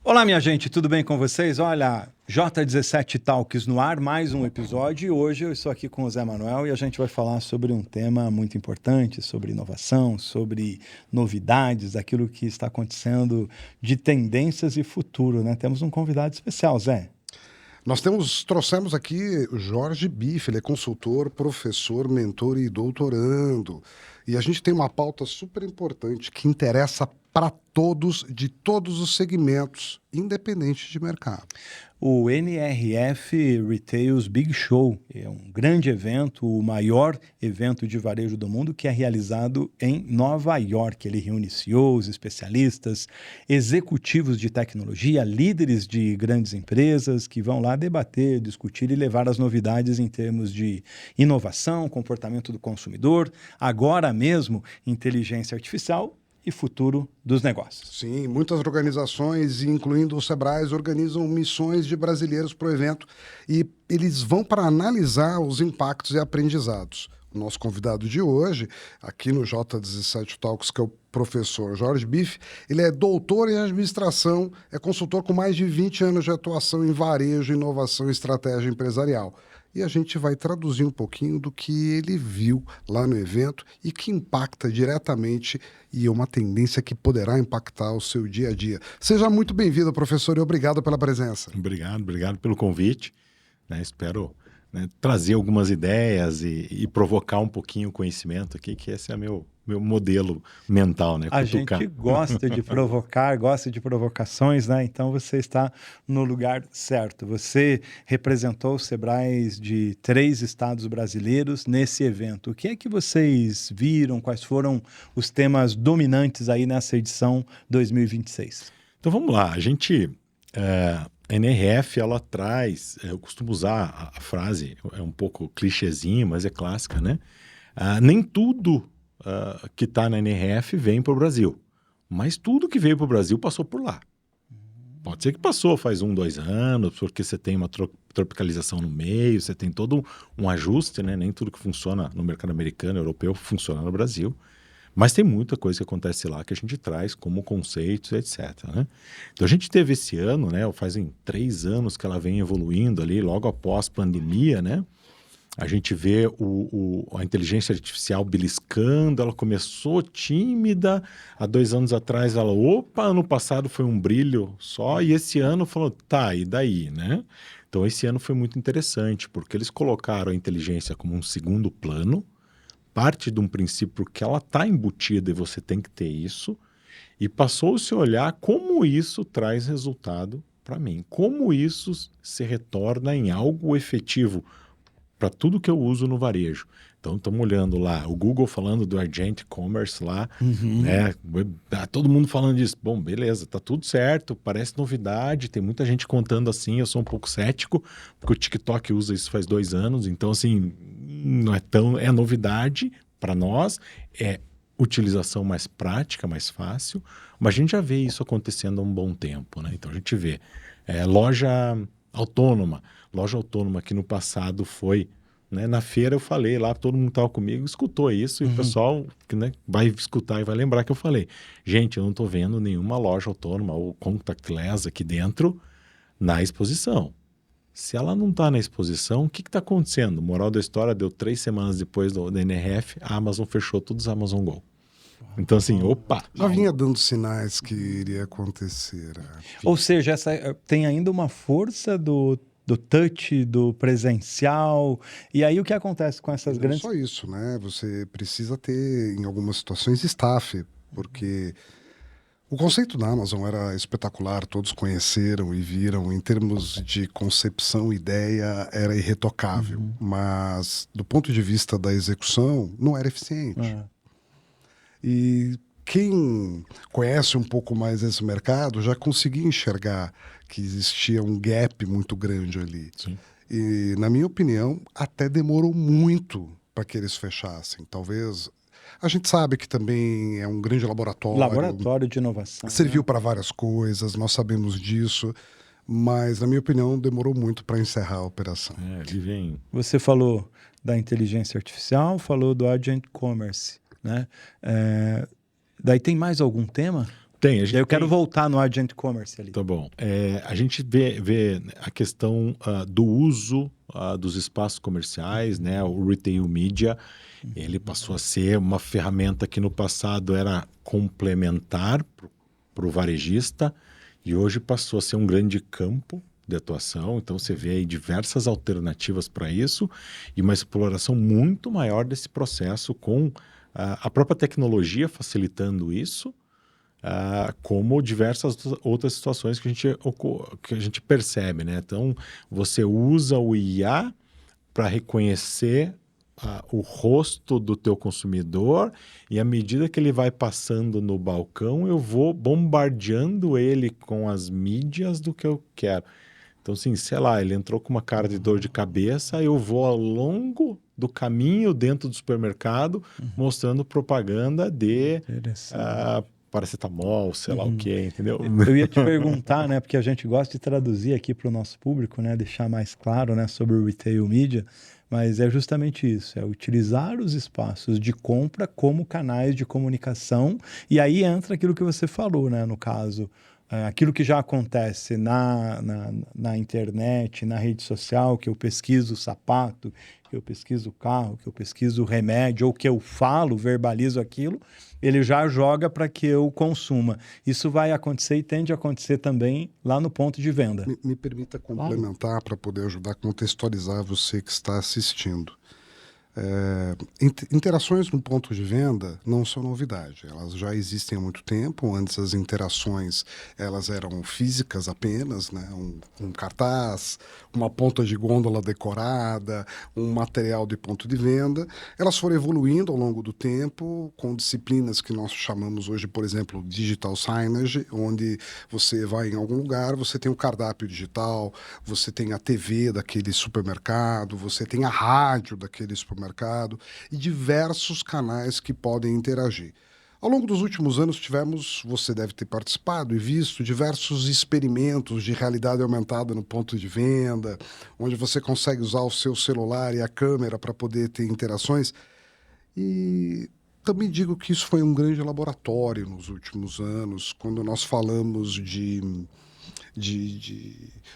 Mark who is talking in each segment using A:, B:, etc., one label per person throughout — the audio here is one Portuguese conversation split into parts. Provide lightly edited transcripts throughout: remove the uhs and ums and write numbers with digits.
A: Olá, minha gente, tudo bem com vocês? Olha, J17 Talks no ar, mais um episódio. E hoje eu estou aqui com o Zé Manuel e a gente vai falar sobre um tema muito importante, sobre inovação, sobre novidades, aquilo que está acontecendo de tendências e futuro, né? Temos um convidado especial, Zé.
B: Nós trouxemos aqui o Jorge Biff, ele é consultor, professor, mentor e doutorando. E a gente tem uma pauta super importante que interessa para todos, de todos os segmentos, independente de mercado.
A: O NRF Retails Big Show é um grande evento, o maior evento de varejo do mundo, que é realizado em Nova York. Ele reúne CEOs, especialistas, executivos de tecnologia, líderes de grandes empresas que vão lá debater, discutir e levar as novidades em termos de inovação, comportamento do consumidor, agora mesmo inteligência artificial e futuro dos negócios.
B: Sim, muitas organizações, incluindo o Sebrae, organizam missões de brasileiros para o evento e eles vão para analisar os impactos e aprendizados. O nosso convidado de hoje, aqui no J17 Talks, que é o professor Jorge Biff, ele é doutor em administração, é consultor com mais de 20 anos de atuação em varejo, inovação e estratégia empresarial. E a gente vai traduzir um pouquinho do que ele viu lá no evento e que impacta diretamente e é uma tendência que poderá impactar o seu dia a dia. Seja muito bem-vindo, professor, e obrigado pela presença.
C: Obrigado pelo convite. Espero trazer algumas ideias e provocar um pouquinho o conhecimento aqui, que esse é meu modelo mental, né?
A: A gente gosta de provocar, gosta de provocações, né? Então você está no lugar certo. Você representou os Sebrae de 3 estados brasileiros nesse evento. O que é que vocês viram? Quais foram os temas dominantes aí nessa edição 2026?
C: Então vamos lá. A gente... A NRF, ela traz, eu costumo usar a frase, é um pouco clichêzinho, mas é clássica, né? Nem tudo que está na NRF vem para o Brasil, mas tudo que veio para o Brasil passou por lá. Pode ser que passou faz 1, 2 anos, porque você tem uma tropicalização no meio, você tem todo um ajuste, né? Nem tudo que funciona no mercado americano, europeu, funciona no Brasil. Mas tem muita coisa que acontece lá que a gente traz como conceitos, etc. Né? Então a gente teve esse ano, né? Fazem 3 anos que ela vem evoluindo ali, logo após pandemia, né? A gente vê a inteligência artificial beliscando, ela começou tímida, há 2 anos atrás ela, ano passado foi um brilho só, e esse ano falou, tá, e daí, né? Então esse ano foi muito interessante, porque eles colocaram a inteligência como um segundo plano, parte de um princípio que ela está embutida e você tem que ter isso, e passou-se a olhar como isso traz resultado para mim, como isso se retorna em algo efetivo para tudo que eu uso no varejo. Então, estamos olhando lá, o Google falando do Agent Commerce lá, né? Todo mundo falando disso. Bom, beleza, tá tudo certo, parece novidade, tem muita gente contando assim, eu sou um pouco cético, porque o TikTok usa isso faz 2 anos, então assim, não é tão... É novidade para nós, é utilização mais prática, mais fácil, mas a gente já vê isso acontecendo há um bom tempo, né? Então a gente vê loja autônoma que no passado foi, né? Na feira eu falei lá, todo mundo estava comigo, escutou isso, e o pessoal vai escutar e vai lembrar que eu falei, gente, eu não estou vendo nenhuma loja autônoma ou contactless aqui dentro na exposição. Se ela não está na exposição, o que está acontecendo? Moral da história, deu 3 semanas depois da NRF, a Amazon fechou todos os Amazon Go. Então, assim,
B: Já vinha dando sinais que iria acontecer.
A: Ou seja, tem ainda uma força do touch, do presencial. E aí o que acontece com essas grandes...
B: Não só isso, né? Você precisa ter, em algumas situações, staff, porque o conceito da Amazon era espetacular, todos conheceram e viram, em termos de concepção, ideia, era irretocável. Mas, do ponto de vista da execução, não era eficiente. E quem conhece um pouco mais esse mercado já conseguia enxergar que existia um gap muito grande ali.
C: Sim.
B: E, na minha opinião, até demorou muito para que eles fechassem. Talvez... A gente sabe que também é um grande laboratório.
A: Laboratório de inovação.
B: Serviu para várias coisas, nós sabemos disso. Mas, na minha opinião, demorou muito para encerrar a operação.
C: Ele vem...
A: Você falou da inteligência artificial, falou do Agent Commerce, né? Daí tem mais algum tema?
C: Tem,
A: Eu quero voltar no Agent Commerce ali.
C: Tá bom. A gente vê a questão do uso dos espaços comerciais, né? O Retail Media, ele passou a ser uma ferramenta que no passado era complementar para o varejista e hoje passou a ser um grande campo de atuação. Então você vê aí diversas alternativas para isso e uma exploração muito maior desse processo com a própria tecnologia facilitando isso. Como diversas outras situações que a gente percebe, né? Então, você usa o IA para reconhecer o rosto do teu consumidor e à medida que ele vai passando no balcão, eu vou bombardeando ele com as mídias do que eu quero. Então, assim, sei lá, ele entrou com uma cara de dor de cabeça, eu vou ao longo do caminho dentro do supermercado mostrando propaganda de paracetamol, sei lá o que, entendeu?
A: Eu ia te perguntar, né, porque a gente gosta de traduzir aqui para o nosso público, né, deixar mais claro, né, sobre o Retail Media, mas é justamente isso, é utilizar os espaços de compra como canais de comunicação, e aí entra aquilo que você falou, né, no caso, aquilo que já acontece na internet, na rede social, que eu pesquiso o sapato, que eu pesquiso o carro, que eu pesquiso o remédio, ou que eu falo, verbalizo aquilo, ele já joga para que eu consuma. Isso vai acontecer e tende a acontecer também lá no ponto de venda.
B: Me permita complementar para poder ajudar a contextualizar você que está assistindo. Interações no ponto de venda não são novidade, elas já existem há muito tempo. Antes as interações elas eram físicas apenas, né? Um cartaz, uma ponta de gôndola decorada, um material de ponto de venda. Elas foram evoluindo ao longo do tempo com disciplinas que nós chamamos hoje, por exemplo, digital signage, onde você vai em algum lugar, você tem o cardápio digital, você tem a TV daquele supermercado, você tem a rádio daquele supermercado e diversos canais que podem interagir. Ao longo dos últimos anos tivemos, você deve ter participado e visto diversos experimentos de realidade aumentada no ponto de venda, onde você consegue usar o seu celular e a câmera para poder ter interações. E também digo que isso foi um grande laboratório nos últimos anos, quando nós falamos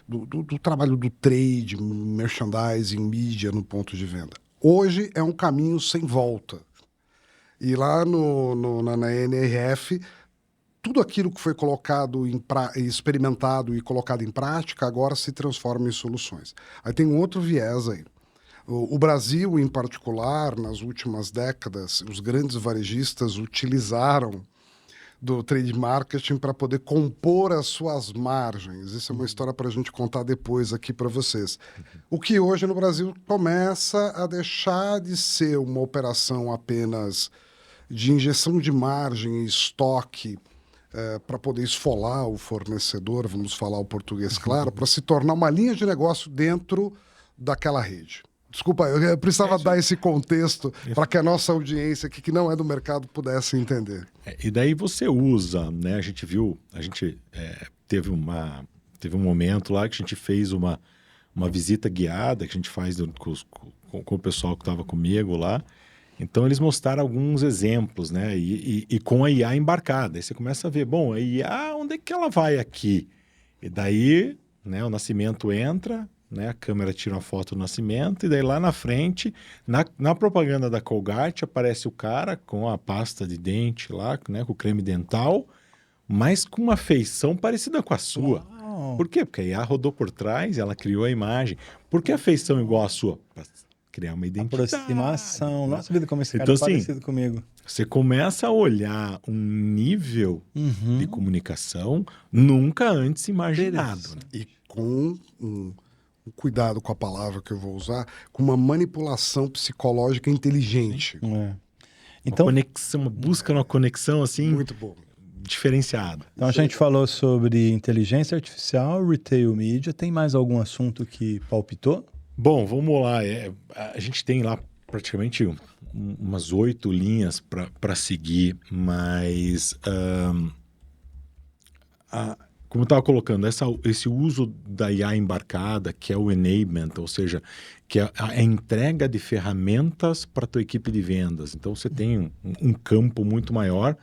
B: do trabalho do trade, merchandising, mídia no ponto de venda. Hoje é um caminho sem volta. E lá na NRF, tudo aquilo que foi colocado, experimentado e colocado em prática, agora se transforma em soluções. Aí tem um outro viés aí. O Brasil, em particular, nas últimas décadas, os grandes varejistas utilizaram do trade marketing para poder compor as suas margens. Isso é uma história para a gente contar depois aqui para vocês. O que hoje no Brasil começa a deixar de ser uma operação apenas de injeção de margem e estoque para poder esfolar o fornecedor, vamos falar o português claro, para se tornar uma linha de negócio dentro daquela rede. Desculpa, eu precisava dar esse contexto para que a nossa audiência aqui, que não é do mercado, pudesse entender.
C: E daí você usa, né? A gente teve um momento lá que a gente fez uma visita guiada que a gente faz com o pessoal que estava comigo lá. Então eles mostraram alguns exemplos, né? E com a IA embarcada. Aí você começa a ver, bom, a IA, onde é que ela vai aqui? E daí, né, o Nascimento entra, né, a câmera tira uma foto do Nascimento, e daí lá na frente, na propaganda da Colgate, aparece o cara com a pasta de dente lá, né, com o creme dental, mas com uma feição parecida com a sua.
A: Uau.
C: Por quê? Porque a IA rodou por trás, ela criou a imagem. Por que a feição igual à sua? Para criar uma identidade.
A: Aproximação. Nossa vida, como esse cara
C: Então,
A: é parecido comigo.
C: Você começa a olhar um nível de comunicação nunca antes imaginado. Né?
B: E com um cuidado com a palavra que eu vou usar, com uma manipulação psicológica inteligente.
A: Então,
C: uma conexão, uma busca numa conexão assim
B: muito bom,
C: diferenciada.
A: Então a gente falou sobre inteligência artificial, retail media. Tem mais algum assunto que palpitou?
C: Bom, vamos lá. A gente tem lá praticamente umas 8 linhas para seguir, mas como eu estava colocando, esse uso da IA embarcada, que é o enablement, ou seja, que é a entrega de ferramentas para a tua equipe de vendas. Então, você tem um campo muito maior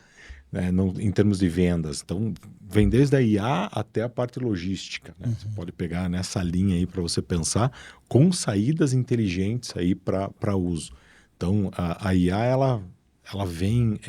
C: né, em termos de vendas. Então, vem desde a IA até a parte logística, né? Você pode pegar nessa linha aí para você pensar com saídas inteligentes aí para uso. Então, a IA, ela vem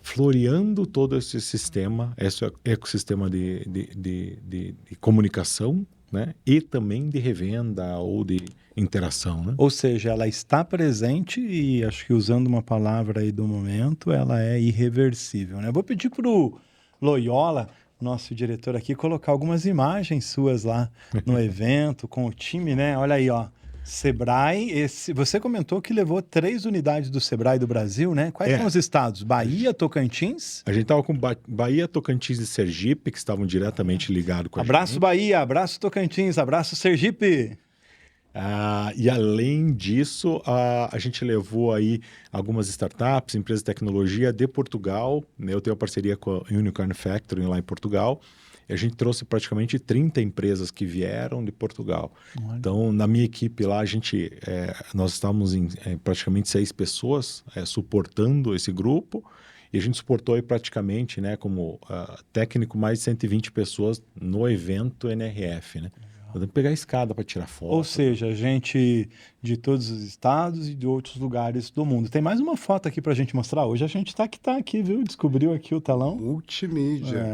C: floreando todo esse sistema, esse ecossistema de comunicação, né? E também de revenda ou de interação, né?
A: Ou seja, ela está presente e acho que usando uma palavra aí do momento, ela é irreversível, né? Vou pedir para o Loyola, nosso diretor aqui, colocar algumas imagens suas lá no evento com o time, né? Olha aí, ó. Sebrae, você comentou que levou 3 unidades do Sebrae do Brasil, né? Quais são os estados? Bahia, Tocantins?
C: A gente estava com Bahia, Tocantins e Sergipe, que estavam diretamente ligados com a
A: Abraço
C: gente.
A: Bahia, abraço Tocantins, abraço Sergipe.
C: E além disso, a gente levou aí algumas startups, empresas de tecnologia de Portugal, né? Eu tenho uma parceria com a Unicorn Factory lá em Portugal. E a gente trouxe praticamente 30 empresas que vieram de Portugal.
A: Olha.
C: Então, na minha equipe lá, nós estávamos em praticamente 6 pessoas suportando esse grupo. E a gente suportou aí praticamente, né, como técnico, mais de 120 pessoas no evento NRF, né? Podemos pegar a escada para tirar foto.
A: Ou seja, gente de todos os estados e de outros lugares do mundo. Tem mais uma foto aqui pra gente mostrar. Hoje a gente tá aqui, viu? Descobriu aqui o telão.
B: Multimídia.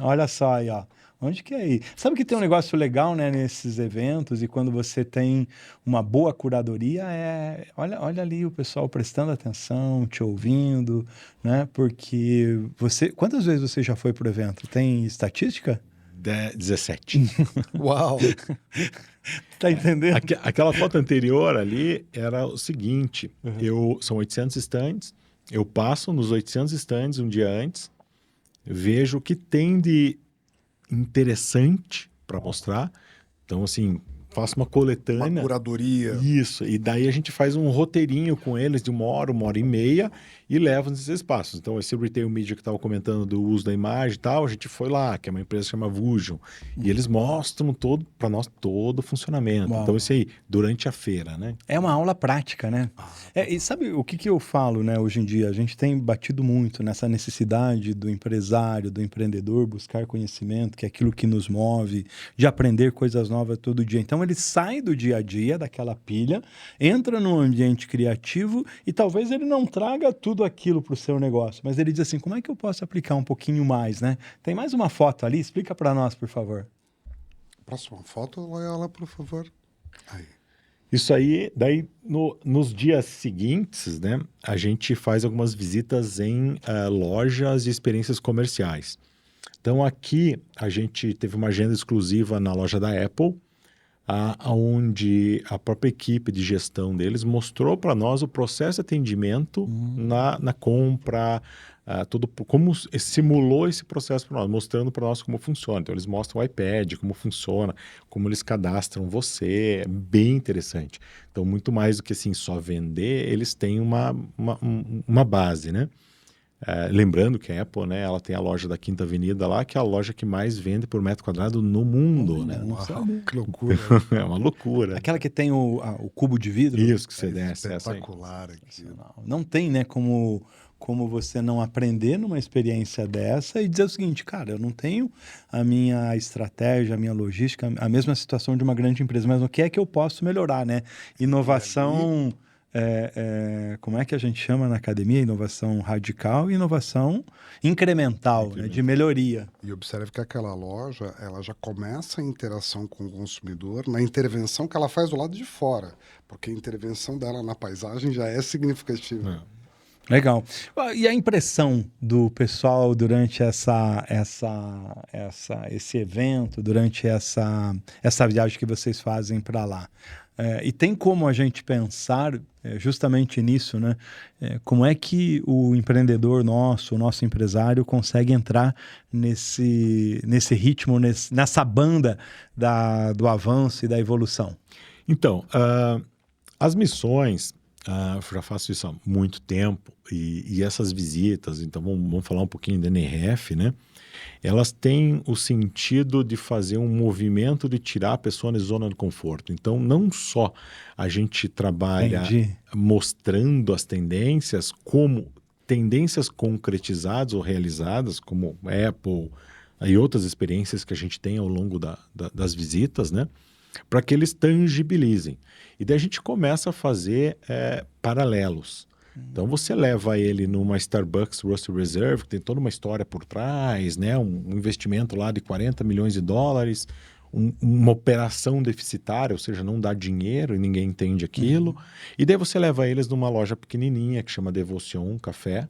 A: Olha só aí, ó. Onde que é aí? Sabe que tem um negócio legal, né, nesses eventos e quando você tem uma boa curadoria, olha ali o pessoal prestando atenção, te ouvindo, né? Porque quantas vezes você já foi pro evento? Tem estatística?
C: 17.
B: Uau!
A: Tá entendendo?
C: Aquela foto anterior ali era o seguinte, são 800 stands, eu passo nos 800 stands um dia antes, vejo o que tem de interessante para mostrar, então assim, faço uma coletânea.
B: Uma curadoria.
C: Isso, e daí a gente faz um roteirinho com eles de 1 hora e meia e leva nesses espaços. Então, esse Retail Media que estava comentando do uso da imagem e tal, a gente foi lá, que é uma empresa que chama Vusion, e eles mostram para nós todo o funcionamento.
A: Uau.
C: Então, isso aí, durante a feira, né?
A: É uma aula prática, né? E sabe o que eu falo, né, hoje em dia? A gente tem batido muito nessa necessidade do empresário, do empreendedor buscar conhecimento, que é aquilo que nos move, de aprender coisas novas todo dia. Então, ele sai do dia a dia, daquela pilha, entra num ambiente criativo e talvez ele não traga tudo aquilo para o seu negócio, mas ele diz assim, como é que eu posso aplicar um pouquinho mais, né? Tem mais uma foto ali? Explica para nós, por favor.
B: Próxima foto, Loyola, por favor. Aí.
C: Isso aí, daí nos dias seguintes, né, a gente faz algumas visitas em lojas e experiências comerciais. Então aqui a gente teve uma agenda exclusiva na loja da Apple, onde a própria equipe de gestão deles mostrou para nós o processo de atendimento na compra, como simulou esse processo para nós, mostrando para nós como funciona. Então, eles mostram o iPad, como funciona, como eles cadastram você, é bem interessante. Então, muito mais do que assim, só vender, eles têm uma base, né? Lembrando que a Apple, né, ela tem a loja da Quinta Avenida lá, que é a loja que mais vende por metro quadrado no mundo, né?
B: Uau, que loucura.
C: É uma loucura.
A: Aquela que tem o cubo de vidro.
C: Isso que você desce.
B: Espetacular aqui.
A: Não tem, né, como você não aprender numa experiência dessa e dizer o seguinte, cara, eu não tenho a minha estratégia, a minha logística, a mesma situação de uma grande empresa, mas o que é que eu posso melhorar, né? Inovação... como é que a gente chama na academia? Inovação radical e inovação incremental, né, de melhoria.
B: E observe que aquela loja, ela já começa a interação com o consumidor na intervenção que ela faz do lado de fora, porque a intervenção dela na paisagem já é significativa.
A: Legal. E a impressão do pessoal durante esse evento, durante essa viagem que vocês fazem para lá? E tem como a gente pensar justamente nisso, né? Como é que o empreendedor nosso, o nosso empresário, consegue entrar nesse ritmo, nessa banda do avanço e da evolução?
C: Então, as missões, eu já faço isso há muito tempo, e essas visitas, então vamos falar um pouquinho da NRF, né? Elas têm o sentido de fazer um movimento de tirar a pessoa da zona de conforto. Então, não só a gente trabalha mostrando as tendências, como tendências concretizadas ou realizadas, como Apple e outras experiências que a gente tem ao longo das visitas, né? Para que eles tangibilizem. E daí a gente começa a fazer paralelos. Então você leva ele numa Starbucks Roast Reserve, que tem toda uma história por trás, né? Um investimento lá de 40 milhões de dólares, uma operação deficitária, ou seja, não dá dinheiro e ninguém entende aquilo. E daí você leva eles numa loja pequenininha que chama Devotion Café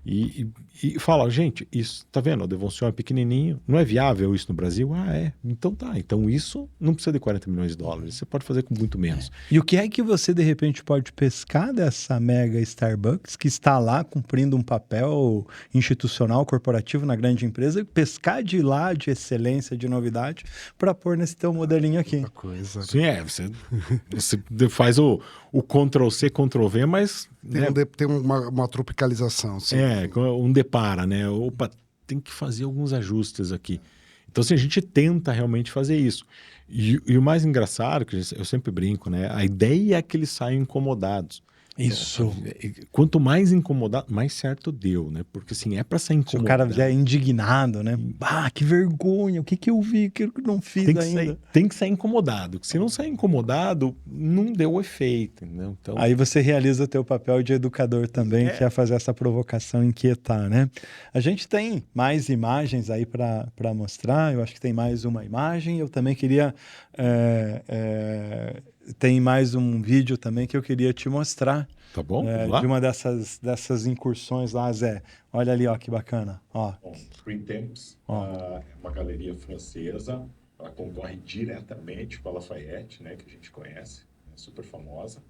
C: e fala, gente, isso, tá vendo? A Devotion é pequenininho, não é viável isso no Brasil? Ah, é. Então tá. Então isso não precisa de 40 milhões de dólares, você pode fazer com muito menos.
A: E o que é que você, de repente, pode pescar dessa mega Starbucks que está lá cumprindo um papel institucional, corporativo na grande empresa, pescar de lá de excelência, de novidade, para pôr nesse teu modelinho aqui?
B: Coisa.
C: Sim, você faz o Ctrl-C, Ctrl-V, mas...
B: Tem uma tropicalização. Sim.
C: Um depara, né? Opa, tem que fazer alguns ajustes aqui. Então, assim, a gente tenta realmente fazer isso. E o mais engraçado, que eu sempre brinco, né? A ideia é que eles saiam incomodados.
A: Isso.
C: Então, quanto mais incomodado, mais certo deu, né? Porque, assim, é para sair
A: Se
C: incomodado.
A: o cara vier indignado, né? Ah, que vergonha, o que eu vi, o que eu não fiz ainda.
C: Tem que sair incomodado. Se não sair incomodado, não deu efeito, entendeu? Então...
A: Aí você realiza o teu papel de educador também, que é fazer essa provocação, inquietar, né? A gente tem mais imagens aí para mostrar, eu acho que tem mais uma imagem, eu também queria... tem mais um vídeo também que eu queria te mostrar.
C: Tá bom? Vamos lá?
A: De uma dessas incursões lá, Zé. Olha ali, ó, que bacana. Ó.
C: Bom, Printemps é uma galeria francesa, ela concorre diretamente com a Lafayette, né, que a gente conhece, é super famosa.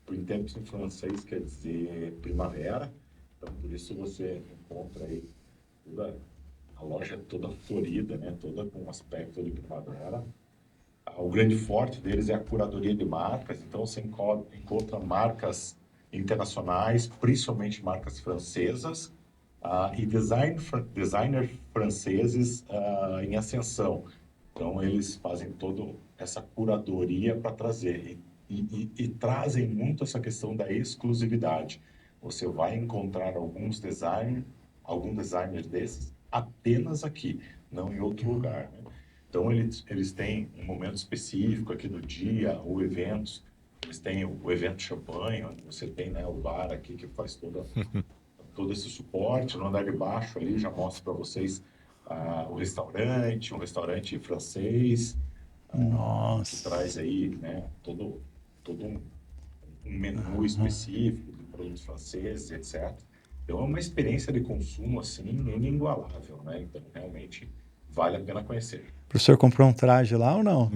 C: Printemps em francês quer dizer primavera, então por isso você encontra aí a loja toda florida, né, toda com um aspecto de primavera. O grande forte deles é a curadoria de marcas, então você encontra marcas internacionais, principalmente marcas francesas, e designers franceses em ascensão. Então, eles fazem toda essa curadoria para trazer, e trazem muito essa questão da exclusividade. Você vai encontrar alguns designers desses apenas aqui, não em outro lugar, né? Então, eles têm um momento específico aqui do dia, ou eventos. Eles têm o evento champanhe, onde você tem, né, o bar aqui que faz todo esse suporte. No andar de baixo ali já mostra para vocês um restaurante francês.
A: Nossa!
C: Que traz aí, né, todo um menu específico de produtos franceses, etc. Então, é uma experiência de consumo, assim, inigualável, né? Então, realmente... vale a pena conhecer.
A: O professor comprou um traje lá ou não?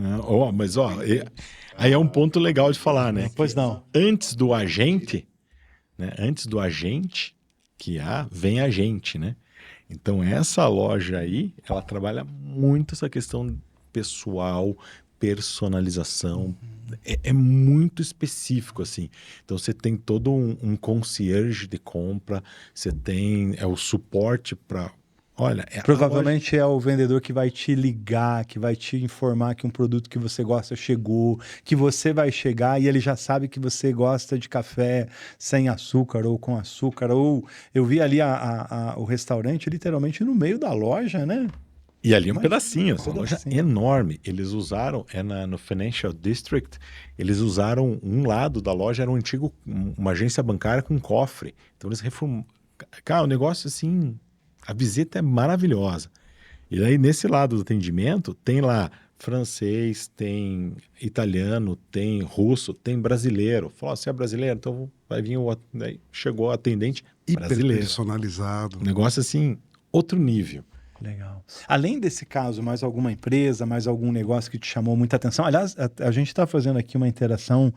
C: Mas aí é um ponto legal de falar, né?
A: Pois não.
C: Antes do agente, né? Vem a gente, né? Então essa loja aí, ela trabalha muito essa questão pessoal, personalização. É muito específico, assim. Então você tem todo um concierge de compra, você tem o suporte para... Olha,
A: provavelmente é o vendedor que vai te ligar, que vai te informar que um produto que você gosta chegou, que você vai chegar e ele já sabe que você gosta de café sem açúcar ou com açúcar. Ou eu vi ali o restaurante literalmente no meio da loja, né?
C: E ali um pedacinho, essa loja enorme. Eles usaram, no Financial District, eles usaram um lado da loja, era uma agência bancária com cofre. Então eles reformaram. Cara, o negócio assim... A visita é maravilhosa. E aí, nesse lado do atendimento, tem lá francês, tem italiano, tem russo, tem brasileiro. Falou, você é brasileiro? Então vai vir Aí chegou o atendente brasileiro.
B: Hiper personalizado.
C: Negócio assim, outro nível.
A: Legal. Além desse caso, mais alguma empresa, mais algum negócio que te chamou muita atenção? Aliás, a gente está fazendo aqui uma interação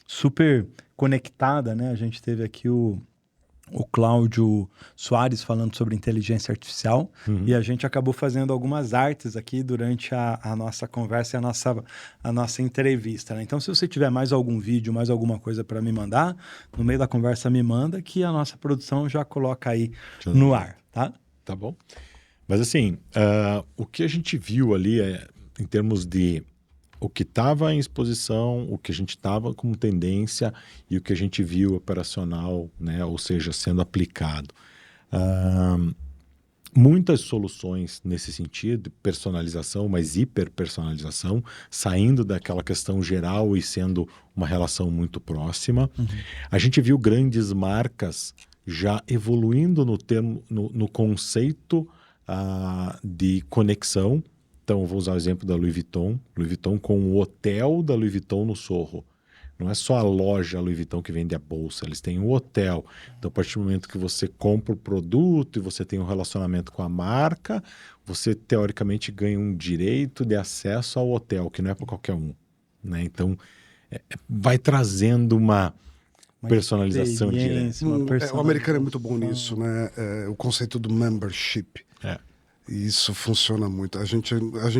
A: super conectada, né? A gente teve aqui o Cláudio Soares falando sobre inteligência artificial e a gente acabou fazendo algumas artes aqui durante a nossa conversa e a nossa entrevista, né? Então, se você tiver mais algum vídeo, mais alguma coisa para me mandar, no meio da conversa me manda que a nossa produção já coloca aí no ar, tá?
C: Tá bom. Mas assim, o que a gente viu ali em termos de o que estava em exposição, o que a gente estava como tendência e o que a gente viu operacional, né, ou seja, sendo aplicado. Muitas soluções nesse sentido, personalização, mas hiperpersonalização, saindo daquela questão geral e sendo uma relação muito próxima. A gente viu grandes marcas já evoluindo no conceito de conexão. Então, vou usar o exemplo da Louis Vuitton. Louis Vuitton com o hotel da Louis Vuitton no Sorro. Não é só a loja Louis Vuitton que vende a bolsa, eles têm um hotel. Então, a partir do momento que você compra o produto e você tem um relacionamento com a marca, você, teoricamente, ganha um direito de acesso ao hotel, que não é para qualquer um. Né? Então, vai trazendo uma personalização direta.
B: O americano é muito bom nisso, né? O conceito do membership. E isso funciona muito. A gente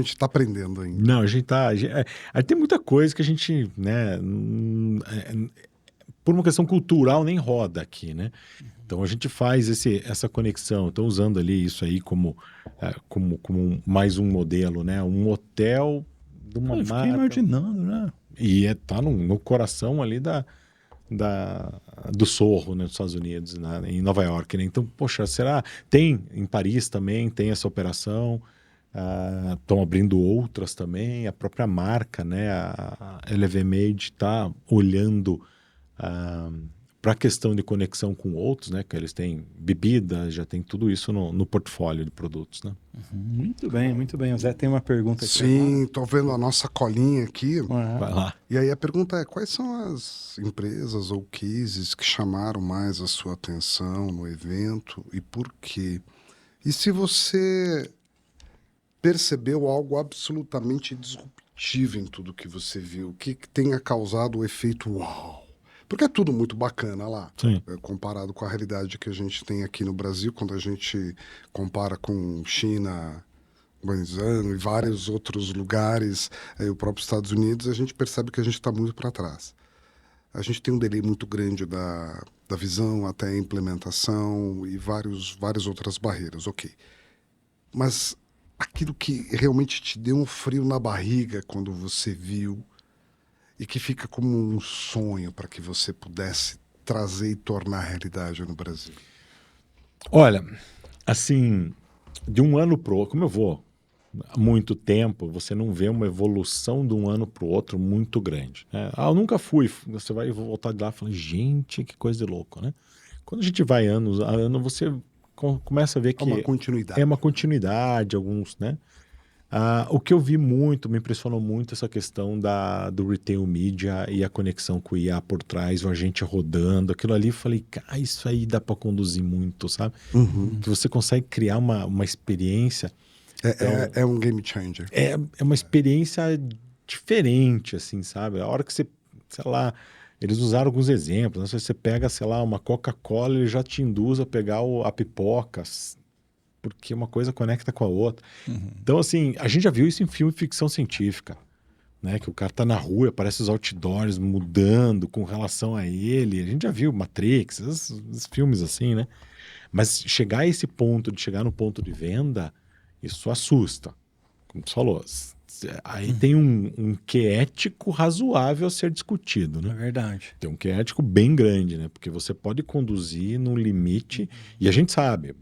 B: está aprendendo ainda.
C: Não, a gente tem muita coisa que a gente, né, por uma questão cultural, nem roda aqui, né? Então a gente faz essa conexão. Estou usando ali isso aí como mais um modelo, né? Um hotel de uma marca.
A: Fiquei imaginando, né?
C: E tá no coração ali do Sorro, né, dos Estados Unidos, em Nova York, né? Então, poxa, tem em Paris também, tem essa operação, estão abrindo outras também, a própria marca, né, a LVMH está olhando para a questão de conexão com outros, né, que eles têm bebidas, já tem tudo isso no portfólio de produtos, né?
A: Muito bem, muito bem. O Zé tem uma pergunta aqui.
B: Sim, estou vendo a nossa colinha aqui.
C: Vai lá.
B: E aí a pergunta é, quais são as empresas ou cases que chamaram mais a sua atenção no evento e por quê? E se você percebeu algo absolutamente disruptivo em tudo que você viu, que tenha causado o efeito uau? Porque é tudo muito bacana lá, comparado com a realidade que a gente tem aqui no Brasil, quando a gente compara com China, Guangzhou e vários outros lugares, o próprio Estados Unidos, a gente percebe que a gente está muito para trás. A gente tem um delay muito grande da visão até a implementação e várias outras barreiras, ok. Mas aquilo que realmente te deu um frio na barriga quando você viu e que fica como um sonho para que você pudesse trazer e tornar realidade no Brasil?
C: Olha, assim, de um ano para o outro, como eu vou há muito tempo, você não vê uma evolução de um ano para o outro muito grande. Né? Eu nunca fui. Você vai voltar de lá e fala, gente, que coisa de louco, né? Quando a gente vai ano a ano, você começa a ver que é uma continuidade, alguns, né? O que eu vi muito, me impressionou muito essa questão do retail media e a conexão com o IA por trás, o agente rodando, aquilo ali, eu falei, isso aí dá para conduzir muito, sabe? Que você consegue criar uma experiência.
B: É um game changer.
C: É uma experiência diferente, assim, sabe? A hora que você, sei lá, eles usaram alguns exemplos, né? Se você pega, sei lá, uma Coca-Cola, ele já te induz a pegar a pipoca, porque uma coisa conecta com a outra. Então, assim, a gente já viu isso em filme de ficção científica, né? Que o cara tá na rua, aparece os outdoors mudando com relação a ele. A gente já viu Matrix, esses filmes assim, né? Mas chegar a esse ponto, de chegar no ponto de venda, isso assusta. Como você falou, aí tem um quê ético razoável a ser discutido, né?
A: É verdade.
C: Tem um quê ético bem grande, né? Porque você pode conduzir num limite, e a gente sabe,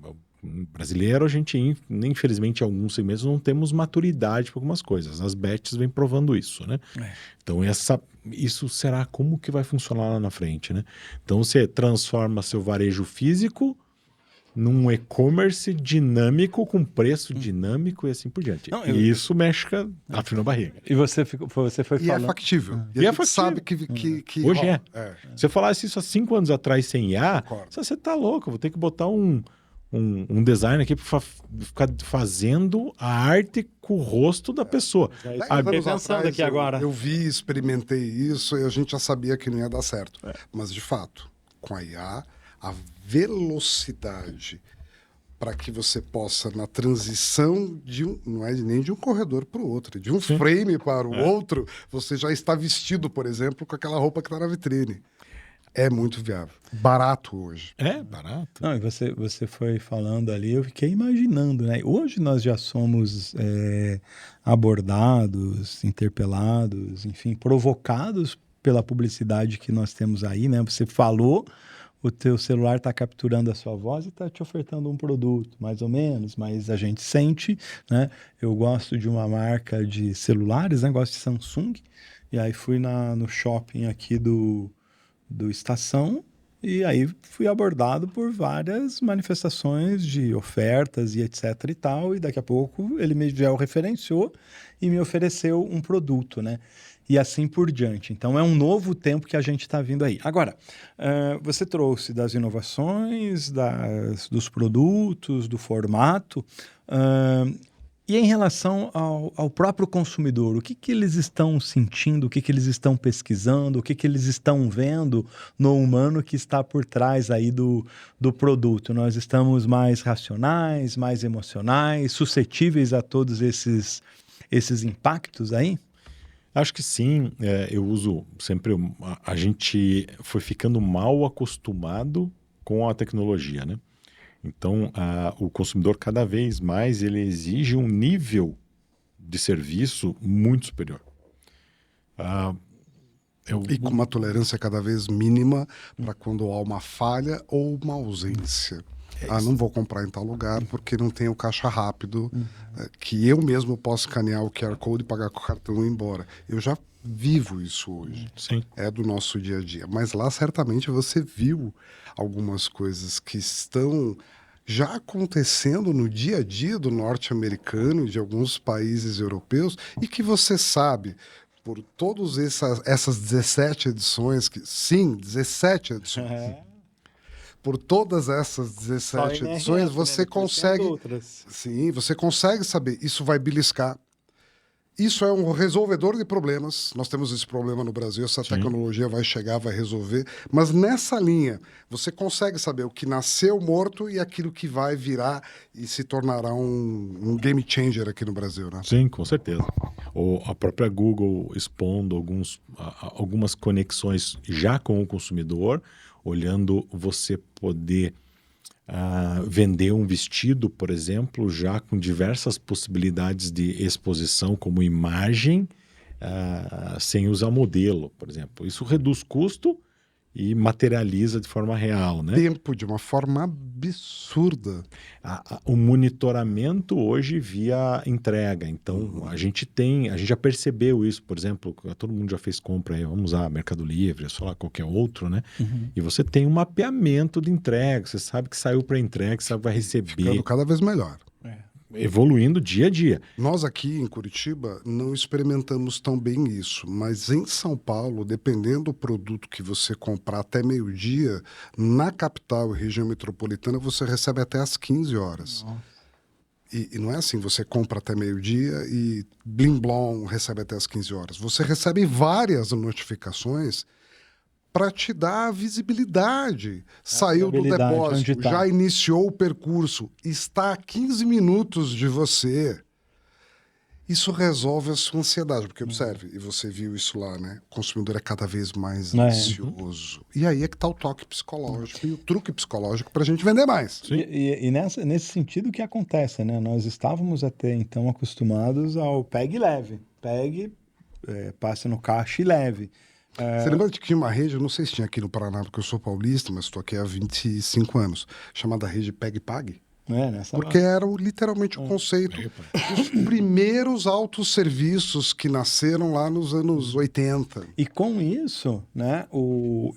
C: brasileiro, a gente, infelizmente, em alguns segmentos não temos maturidade para algumas coisas. As bets vêm provando isso, né? Então, isso será como que vai funcionar lá na frente, né? Então, você transforma seu varejo físico num e-commerce dinâmico, com preço dinâmico e assim por diante. E isso mexe a frio na barriga.
A: E você foi falando...
B: E é factível. E a gente sabe que
C: hoje Se eu falasse isso há 5 anos atrás sem IA, você tá louco, eu vou ter que botar um design aqui para ficar fazendo a arte com o rosto da pessoa.
A: Pensando aqui agora.
B: Eu experimentei isso e a gente já sabia que não ia dar certo. Mas, de fato, com a IA, a velocidade para que você possa, na transição não é nem de um corredor para o outro, de um frame para o outro, você já está vestido, por exemplo, com aquela roupa que está na vitrine. É muito viável. Barato hoje.
C: É, barato.
A: Não, e você foi falando ali, eu fiquei imaginando, né? Hoje nós já somos abordados, interpelados, enfim, provocados pela publicidade que nós temos aí, né? Você falou, o teu celular está capturando a sua voz e está te ofertando um produto, mais ou menos, mas a gente sente, né? Eu gosto de uma marca de celulares, né? Gosto de Samsung, e aí fui no shopping aqui do Estação, e aí fui abordado por várias manifestações de ofertas e etc e tal, e daqui a pouco ele me georreferenciou e me ofereceu um produto, né? E assim por diante. Então é um novo tempo que a gente está vindo aí. Agora, você trouxe das inovações, dos produtos, do formato, e em relação ao próprio consumidor, o que eles estão sentindo, o que eles estão pesquisando, o que eles estão vendo no humano que está por trás aí do produto? Nós estamos mais racionais, mais emocionais, suscetíveis a todos esses impactos aí?
C: Acho que sim. Eu uso sempre... A gente foi ficando mal acostumado com a tecnologia, né? Então, o consumidor cada vez mais ele exige um nível de serviço muito superior.
B: E com uma tolerância cada vez mínima para quando há uma falha ou uma ausência. Não vou comprar em tal lugar porque não tem o caixa rápido, que eu mesmo posso escanear o QR Code e pagar com o cartão e ir embora. Eu já vivo isso hoje.
C: Sim.
B: É do nosso dia a dia. Mas lá certamente você viu algumas coisas que estão já acontecendo no dia a dia do norte-americano e de alguns países europeus e que você sabe, por todas essas 17 edições, 17 edições, por todas essas 17 edições, você consegue... Sim, você consegue saber, isso vai beliscar. Isso é um resolvedor de problemas. Nós temos esse problema no Brasil, essa tecnologia vai chegar, vai resolver. Mas nessa linha, você consegue saber o que nasceu morto e aquilo que vai virar e se tornará um game changer aqui no Brasil, né?
C: Sim, com certeza. A própria Google expondo algumas conexões já com o consumidor, olhando você poder vender um vestido, por exemplo, já com diversas possibilidades de exposição como imagem, sem usar modelo, por exemplo. Isso reduz custo e materializa de forma real, né?
B: Tempo de uma forma absurda.
C: O monitoramento hoje via entrega. Então, a gente já percebeu isso, por exemplo, todo mundo já fez compra aí, vamos usar Mercado Livre, sei lá, qualquer outro, né? E você tem um mapeamento de entrega, você sabe que saiu para entrega, você sabe que vai receber.
B: Ficando cada vez melhor.
C: Evoluindo dia a dia.
B: Nós aqui em Curitiba não experimentamos tão bem isso, mas em São Paulo, dependendo do produto que você comprar até meio-dia, na capital e região metropolitana você recebe até às 15 horas. E não é assim, você compra até meio-dia e blim blom recebe até às 15 horas. Você recebe várias notificações para te dar a visibilidade. Saiu do depósito, já iniciou o percurso, está a 15 minutos de você. Isso resolve a sua ansiedade, porque observe, e você viu isso lá, né? O consumidor é cada vez mais ansioso. E aí é que está o toque psicológico e o truque psicológico para a gente vender mais.
A: E nesse sentido, o que acontece, né? Nós estávamos até então acostumados ao pegue e leve. Pegue, passe no caixa e leve.
B: Você lembra que tinha uma rede, eu não sei se tinha aqui no Paraná, porque eu sou paulista, mas estou aqui há 25 anos, chamada rede Pegue Pague? Porque era literalmente o conceito dos primeiros autosserviços que nasceram lá nos anos 80.
A: E com isso, né,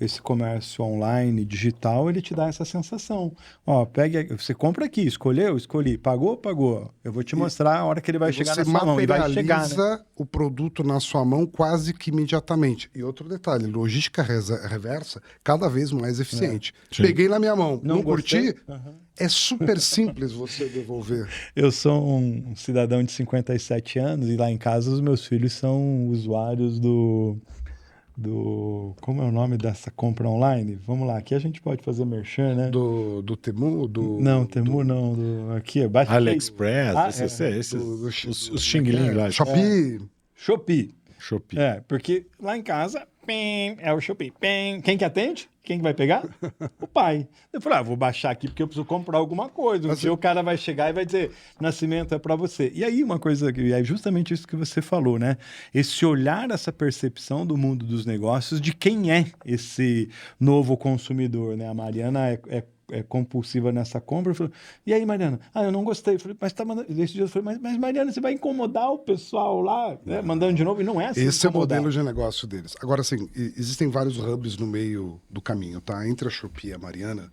A: esse comércio online, digital, ele te dá essa sensação. Ó, você compra aqui, escolhi, pagou. Eu vou te mostrar a hora que ele vai chegar na sua mão. E vai chegar, né?
B: O produto na sua mão quase que imediatamente. E outro detalhe, logística reversa cada vez mais eficiente. Peguei na minha mão, não curti? É super simples você devolver.
A: Eu sou um cidadão de 57 anos e lá em casa os meus filhos são usuários do... Como é o nome dessa compra online? Vamos lá, aqui a gente pode fazer merchan, né?
B: Do Temu?
A: Não, Temu não. Aqui,
C: AliExpress, os Xing Ling lá.
B: Shopee.
A: Shopee. Porque lá em casa, pim, é o Shopee, pim. Quem que atende? Quem que vai pegar? O pai. Eu falei, vou baixar aqui porque eu preciso comprar alguma coisa. O cara vai chegar e vai dizer, Nascimento é para você. E aí uma coisa, que é justamente isso que você falou, né? Esse olhar, essa percepção do mundo dos negócios, de quem é esse novo consumidor, né? A Mariana é compulsiva nessa compra. Eu falei, e aí, Mariana? Eu não gostei. Eu falei, mas tá mandando. Esse dia eu falei, mas Mariana, você vai incomodar o pessoal lá, né? Mandando de novo, e não é assim.
B: Esse é o modelo de negócio deles. Agora, assim, existem vários hubs no meio do caminho, tá? Entre a Shopee e a Mariana,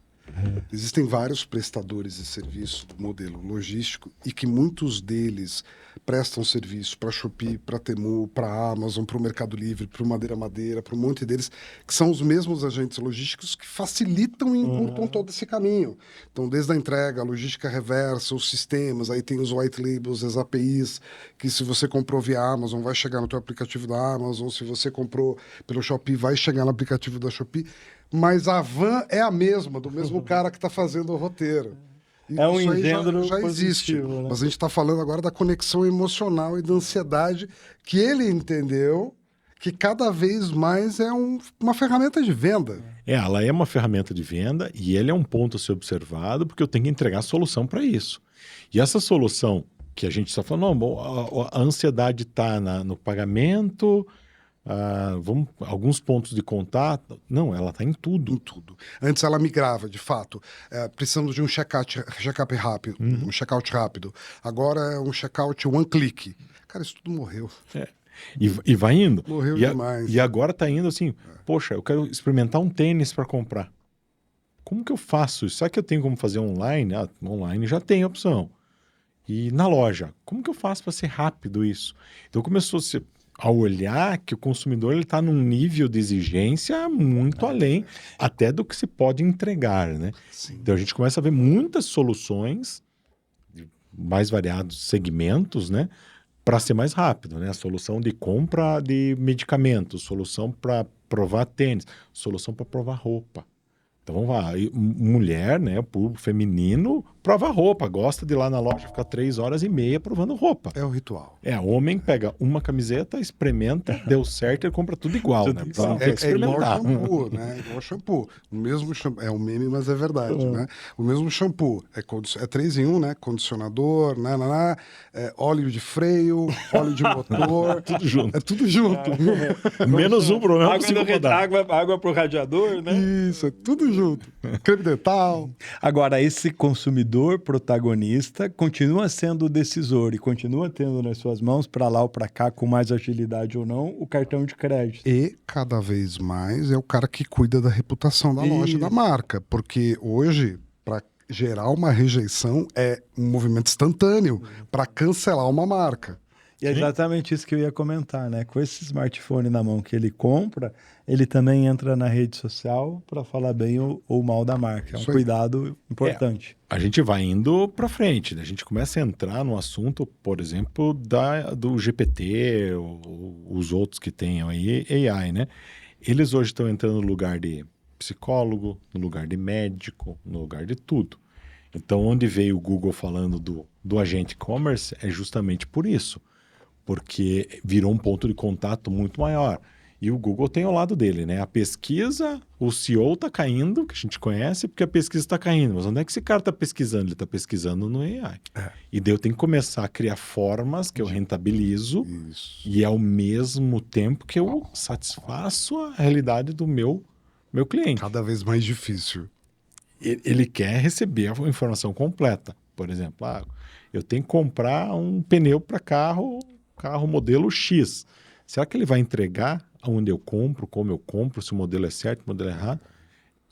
B: existem vários prestadores de serviço do modelo logístico e que muitos deles prestam serviço para a Shopee, para a Temu, para a Amazon, para o Mercado Livre, para o Madeira, para um monte deles, que são os mesmos agentes logísticos que facilitam e encurtam todo esse caminho. Então, desde a entrega, a logística reversa, os sistemas, aí tem os white labels, as APIs, que se você comprou via Amazon, vai chegar no teu aplicativo da Amazon, se você comprou pelo Shopee, vai chegar no aplicativo da Shopee. Mas a van é a mesma, do mesmo cara que está fazendo o roteiro. E
A: é um
B: isso aí
A: engendro
B: já existe.
A: positivo, né?
B: Mas a gente está falando agora da conexão emocional e da ansiedade que ele entendeu que cada vez mais é uma ferramenta de venda.
C: Ela é uma ferramenta de venda e ele é um ponto a ser observado porque eu tenho que entregar a solução para isso. E essa solução que a gente está falando, a ansiedade está no pagamento... alguns pontos de contato. Não, ela está em tudo.
B: Em tudo. Antes ela migrava, de fato, precisando de um check-up rápido, um check-out rápido. Agora é um check-out one-click. Cara, isso tudo morreu.
C: E vai indo.
B: Morreu demais.
C: E agora está indo assim, poxa, eu quero experimentar um tênis para comprar. Como que eu faço isso? Será que eu tenho como fazer online? Online já tem opção. E na loja, como que eu faço para ser rápido isso? Então começou a olhar que o consumidor está num nível de exigência muito além até do que se pode entregar, né?
B: Sim.
C: Então a gente começa a ver muitas soluções de mais variados segmentos, né? Para ser mais rápido, né? A solução de compra de medicamentos, solução para provar tênis, solução para provar roupa. Então vamos lá, mulher, né, o público feminino, prova roupa, gosta de ir lá na loja ficar 3h30 provando roupa.
B: É o ritual.
C: Homem pega uma camiseta, experimenta, deu certo, ele compra tudo igual, né?
B: É igual shampoo, né? Igual shampoo. O mesmo shampoo, é um meme, mas é verdade, né? O mesmo shampoo, é 3 em 1, né? Condicionador, óleo de freio, óleo de motor.
C: Tudo junto.
B: É tudo junto.
C: Menos um problema para se incomodar.
A: Água pro radiador, né?
B: Isso, é tudo junto. Creme dental.
A: Agora, esse consumidor protagonista continua sendo o decisor e continua tendo nas suas mãos, para lá ou para cá, com mais agilidade ou não, o cartão de crédito.
B: E, cada vez mais, é o cara que cuida da reputação da loja, da marca. Porque hoje, para gerar uma rejeição, é um movimento instantâneo para cancelar uma marca.
A: E é exatamente isso que eu ia comentar, né? Com esse smartphone na mão que ele compra, ele também entra na rede social para falar bem ou mal da marca. É um cuidado importante.
C: A gente vai indo para frente, né? A gente começa a entrar no assunto, por exemplo, do GPT, ou os outros que tenham aí, AI, né? Eles hoje estão entrando no lugar de psicólogo, no lugar de médico, no lugar de tudo. Então, onde veio o Google falando do agente e-commerce é justamente por isso. Porque virou um ponto de contato muito maior. E o Google tem ao lado dele, né? A pesquisa, o CEO está caindo, que a gente conhece, porque a pesquisa está caindo. Mas onde é que esse cara está pesquisando? Ele está pesquisando no AI. E daí eu tenho que começar a criar formas que eu rentabilizo e ao mesmo tempo que eu satisfaço a realidade do meu cliente.
B: Cada vez mais difícil.
C: Ele quer receber a informação completa. Por exemplo, eu tenho que comprar um pneu para carro modelo X. Será que ele vai entregar aonde eu compro, como eu compro, se o modelo é certo, o modelo é errado?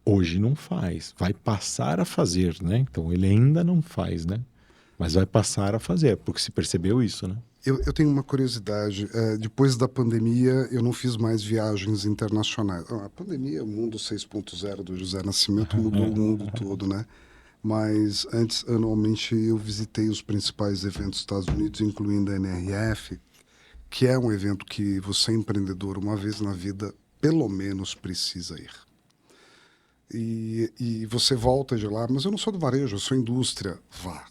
C: Hoje não faz. Vai passar a fazer, né? Então, ele ainda não faz, né? Mas vai passar a fazer, porque se percebeu isso, né?
B: Eu tenho uma curiosidade. Depois da pandemia, eu não fiz mais viagens internacionais. A pandemia, o mundo 6.0 do José Nascimento mudou o mundo todo, né? Mas antes, anualmente, eu visitei os principais eventos dos Estados Unidos, incluindo a NRF, que é um evento que você, empreendedor, uma vez na vida, pelo menos precisa ir. E você volta de lá, mas eu não sou do varejo, eu sou indústria. Vá.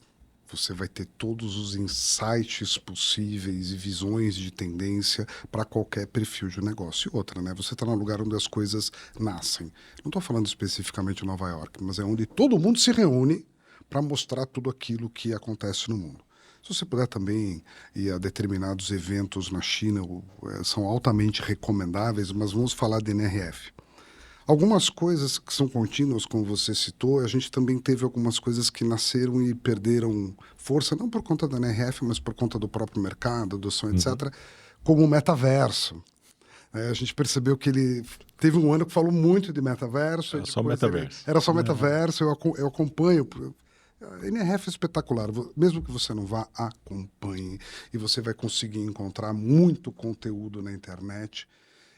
B: você vai ter todos os insights possíveis e visões de tendência para qualquer perfil de negócio. E outra, né? Você está no lugar onde as coisas nascem. Não estou falando especificamente de Nova York, mas é onde todo mundo se reúne para mostrar tudo aquilo que acontece no mundo. Se você puder também ir a determinados eventos na China, são altamente recomendáveis, mas vamos falar de NRF. Algumas coisas que são contínuas, como você citou, a gente também teve algumas coisas que nasceram e perderam força, não por conta da NRF, mas por conta do próprio mercado, adoção, etc., como o metaverso. A gente percebeu que ele teve um ano que falou muito de metaverso.
C: Era só metaverso.
B: Era só metaverso, eu acompanho. A NRF é espetacular, mesmo que você não vá, acompanhe. E você vai conseguir encontrar muito conteúdo na internet.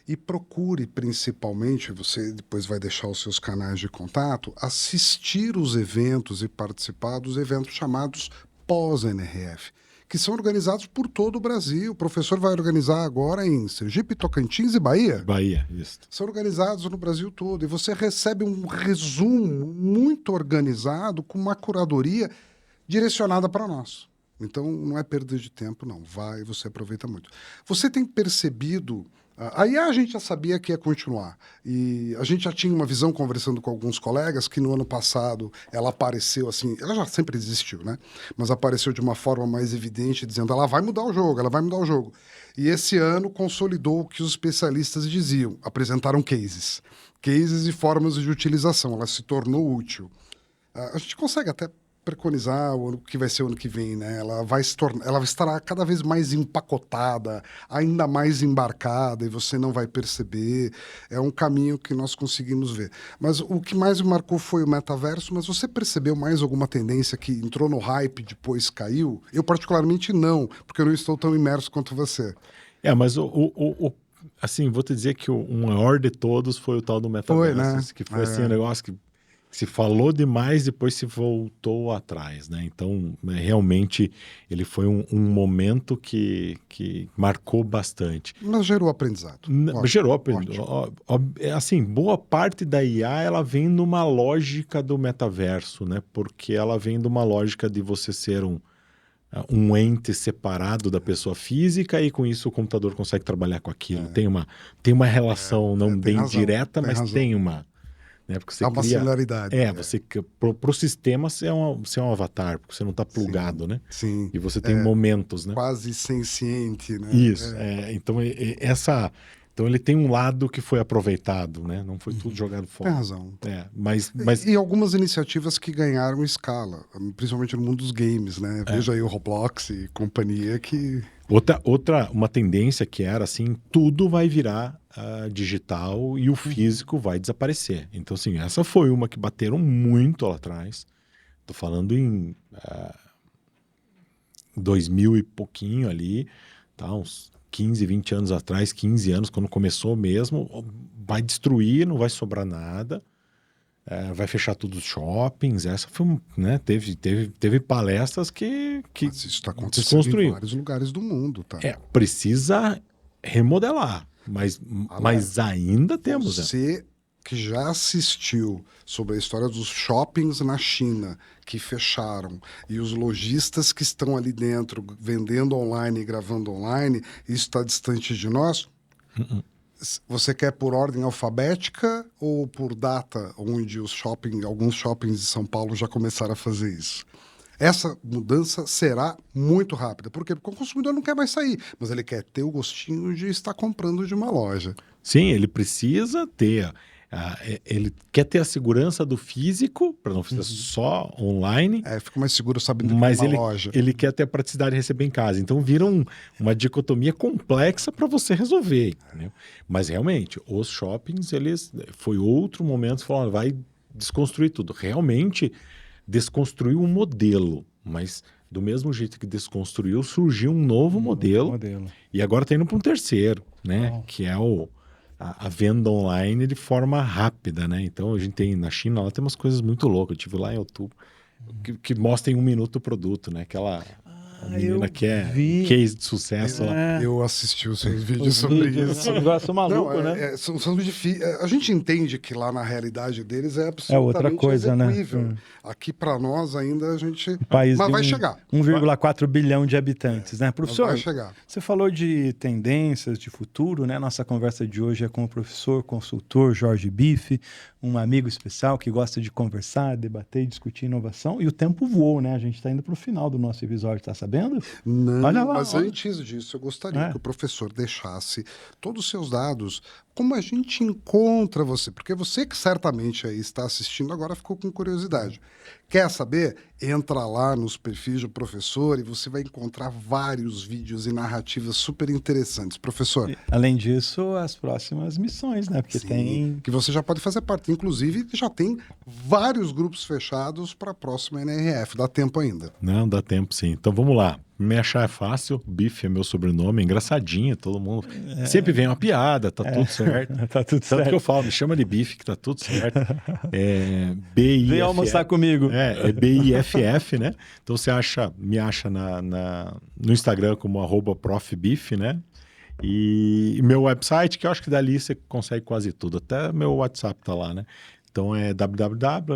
B: E procure, principalmente, você depois vai deixar os seus canais de contato, assistir os eventos e participar dos eventos chamados pós-NRF, que são organizados por todo o Brasil. O professor vai organizar agora em Sergipe, Tocantins e Bahia.
C: Bahia, isso.
B: São organizados no Brasil todo. E você recebe um resumo muito organizado, com uma curadoria direcionada para nós. Então, não é perda de tempo, não. Vai, você aproveita muito. Você tem percebido... Aí a gente já sabia que ia continuar. E a gente já tinha uma visão, conversando com alguns colegas, que no ano passado ela apareceu assim, ela já sempre existiu, né? Mas apareceu de uma forma mais evidente, dizendo, ela vai mudar o jogo, ela vai mudar o jogo. E esse ano consolidou o que os especialistas diziam, apresentaram cases e formas de utilização, ela se tornou útil. A gente consegue até preconizar o que vai ser o ano que vem, né? Ela estará cada vez mais empacotada, ainda mais embarcada, e você não vai perceber. É um caminho que nós conseguimos ver. Mas o que mais me marcou foi o metaverso, mas você percebeu mais alguma tendência que entrou no hype e depois caiu? Eu, particularmente, não, porque eu não estou tão imerso quanto você.
C: Mas assim, vou te dizer que o maior de todos foi o tal do metaverso,
B: Foi, né?
C: Que foi assim, um negócio que se falou demais, depois se voltou atrás, né? Então, realmente, ele foi um momento que marcou bastante.
B: Mas gerou aprendizado.
C: Gerou aprendizado. Assim, boa parte da IA, ela vem numa lógica do metaverso, né? Porque ela vem de uma lógica de você ser um ente separado da pessoa física e com isso o computador consegue trabalhar com aquilo. Tem uma relação não bem razão, direta, mas razão. Tem uma... Né? Porque você
B: há uma similaridade.
C: Você para o sistema você é um avatar, porque você não está plugado,
B: sim,
C: né?
B: Sim.
C: E você tem momentos, né?
B: Quase senciente, né?
C: Isso. Então então ele tem um lado que foi aproveitado, né? Não foi tudo jogado fora.
B: Tem razão.
C: Mas...
B: E algumas iniciativas que ganharam escala, principalmente no mundo dos games, né? Veja aí o Roblox e companhia que...
C: Uma tendência que era assim, tudo vai virar digital e o físico vai desaparecer. Então, assim, essa foi uma que bateram muito lá atrás. Tô falando em 2000 e pouquinho ali, tá? Uns 15, 20 anos atrás, 15 anos, quando começou mesmo, vai destruir, não vai sobrar nada. Vai fechar todos os shoppings. Essa foi, né? Teve palestras que
B: Mas isso está acontecendo em vários lugares do mundo, tá?
C: Precisa remodelar, mas ainda temos.
B: Você que já assistiu sobre a história dos shoppings na China que fecharam e os lojistas que estão ali dentro vendendo online e gravando online, isso está distante de nós? Você quer por ordem alfabética ou por data, onde alguns shoppings de São Paulo já começaram a fazer isso? Essa mudança será muito rápida. Por quê? Porque o consumidor não quer mais sair, mas ele quer ter o gostinho de estar comprando de uma loja.
C: Sim, ele precisa ter. Ele quer ter a segurança do físico, para não fazer só online.
B: Fica mais seguro sabendo que
C: mas
B: é uma loja.
C: Ele quer ter a praticidade de receber em casa. Então vira uma dicotomia complexa para você resolver. Entendeu? Mas realmente, os shoppings, foi outro momento, você falou, vai desconstruir tudo. Realmente desconstruiu um modelo, mas do mesmo jeito que desconstruiu, surgiu um novo modelo. E agora está indo para um terceiro, né? Que é a venda online de forma rápida, né? Então a gente tem na China, lá tem umas coisas muito loucas. Eu estive lá em outubro que mostra em 1 minuto o produto, né? A menina que é
A: vi.
C: case de sucesso lá.
B: Eu assisti os seus vídeos sobre isso.
A: Um negócio maluco,
B: Não,
A: né?
B: são a gente entende que lá na realidade deles é
A: É outra
B: absolutamente
A: coisa, né?
B: execuível. Aqui para nós ainda a gente...
A: País
B: Mas
A: de
B: vai chegar.
A: 1,4 bilhão de habitantes, né?
B: Mas
A: Professor,
B: vai chegar.
A: você falou de tendências, de futuro, né? Nossa conversa de hoje é com o professor, consultor Jorge Bife, um amigo especial que gosta de conversar, debater e discutir inovação. E o tempo voou, né? A gente está indo para o final do nosso episódio, tá sabendo?
B: Não,
A: Olha lá,
B: mas
A: olha.
B: antes disso, eu gostaria
A: É.
B: que o professor deixasse todos os seus dados, como a gente encontra você, porque você que certamente aí está assistindo agora ficou com curiosidade. Quer saber? Entra lá nos perfis do professor e você vai encontrar vários vídeos e narrativas super interessantes. Professor,
A: Além disso, as próximas missões, né? Porque
B: sim,
A: tem...
B: que você já pode fazer parte. Inclusive, já tem vários grupos fechados para a próxima NRF. Dá tempo ainda.
C: Não, dá tempo sim. Então vamos lá. Me achar é fácil, Bife é meu sobrenome, é engraçadinho, todo mundo. Sempre vem uma piada, tá tudo certo.
A: Tá tudo
C: Tanto
A: certo.
C: que eu falo, me chama de Bife, que tá tudo certo. É BIFF.
A: Vem almoçar comigo.
C: É BIFF, né? Então você me acha no Instagram como @profbife, né? E meu website, que eu acho que dali você consegue quase tudo. Até meu WhatsApp tá lá, né? Então é www.biff.pro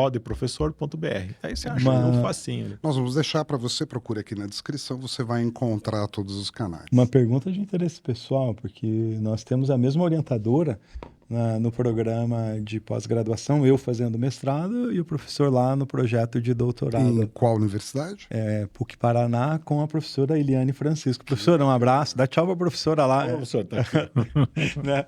C: de professor.br. Aí você acha um facinho. Né?
B: Nós vamos deixar para você, procure aqui na descrição, você vai encontrar todos os canais.
A: Uma pergunta de interesse pessoal, porque nós temos a mesma orientadora no programa de pós-graduação, eu fazendo mestrado e o professor lá no projeto de doutorado.
B: Em qual universidade?
A: PUC Paraná, com a professora Eliane Francisco. Professora, um abraço. Dá tchau para a professora lá.
C: O professor tá aqui.
A: Né?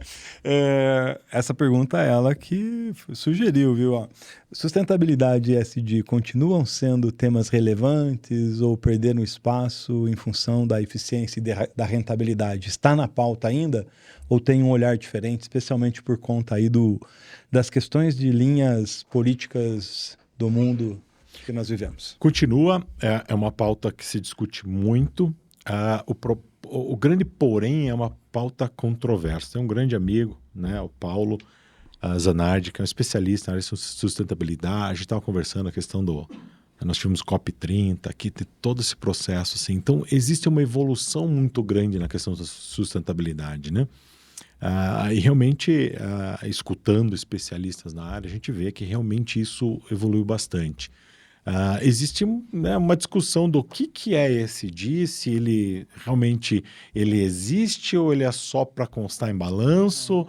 A: Essa pergunta é ela que sugeriu, viu? Ó, sustentabilidade e ESG continuam sendo temas relevantes ou perderam espaço em função da eficiência e da rentabilidade? Está na pauta ainda ou tem um olhar diferente, especialmente por conta aí das questões de linhas políticas do mundo que nós vivemos?
C: Continua, é uma pauta que se discute muito. O grande porém é uma pauta controversa. Tem um grande amigo, né, o Paulo Zanardi, que é um especialista na área de sustentabilidade. A gente estava conversando a questão nós tivemos COP30, aqui tem todo esse processo. Assim. Então, existe uma evolução muito grande na questão da sustentabilidade, né? E realmente, escutando especialistas na área, a gente vê que realmente isso evoluiu bastante. Existe uma discussão do que é ESG, se ele realmente existe ou ele é só para constar em balanço